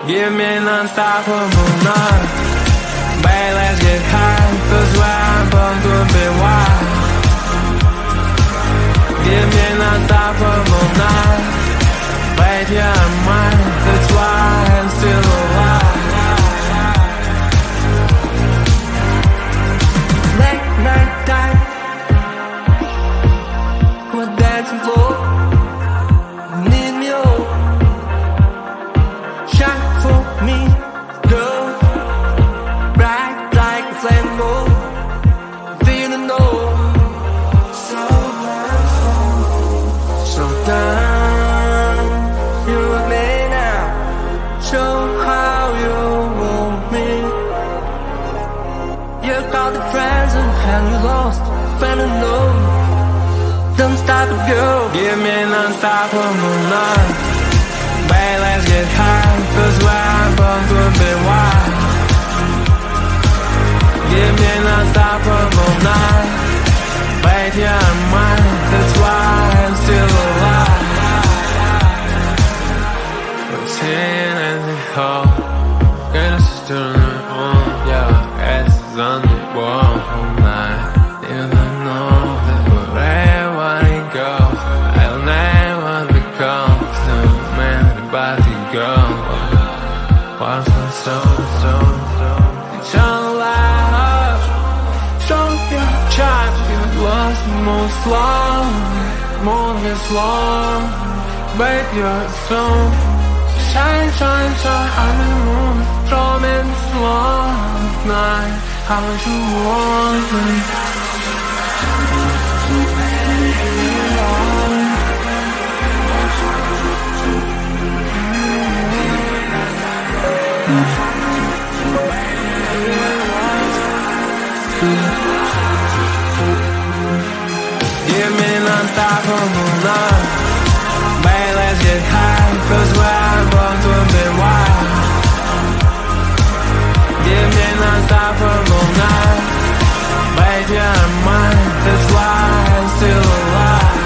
Give me non-stoppable night. Babe, let's get high, 'cause where I'm from could be wild. Give me non-stoppable night. Babe, you're mine, that's why I'm still alive. Late night time, we're dancing floor. Need me all, shine for me, girl. Bright like a flame, oh, feeling low. So down, you and me now. Show how you want me. You got the present and you lost, fell in love. Don't stop it, girl. Give me non-stoppable night. Babe, let's get high, 'cause where I'm from could be wild. Give me non-stoppable night. Babe, you're mine, that's why I'm still alive. Routine and the whole, get us to the home. Yeah, ass is on the wall all night. You don't know that wherever you go, I'll never become the man about to go. Once and so, eternal life. Show your charge, you lost most long, more than long. Babe, you're so shine, shine, shine on the moon. Draw me slow night, how you want me. Give me non-stoppable love. Babe, let's get high, 'cause where I'm born to be wild. Give me non-stoppable night. Babe, you're mine, that's why I'm still alive.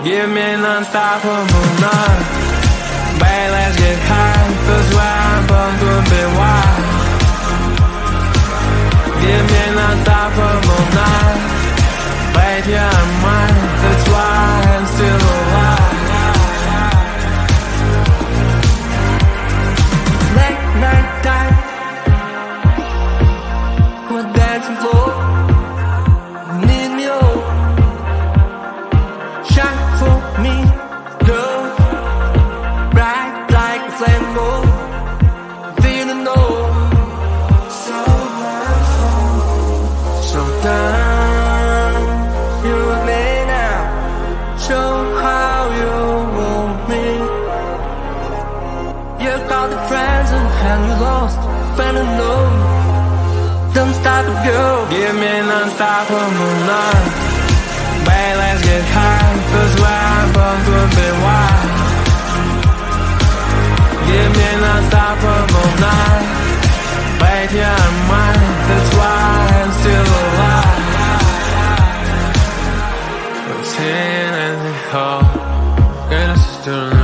Give me an unstoppable night. Babe, let's get high. That's why I'm born to be wild. Give me an unstoppable night. Babe, yeah, I'm mine. That's why I'm still alive. Late night time, we're dancing floor. Need me all. Shine for me, girl. Bright like a flame ball. Feeling old. So down, you and me now. Show how you want me. You got the present and you lost, fell alone. Don't stop it, girl. Give me an unstoppable night. Babe, let's get high. That's why I'm born to be wild. Give me an unstoppable night. Babe, yeah, I'm mine. That's why I'm still alive. We're seeing as a whole. Greatest student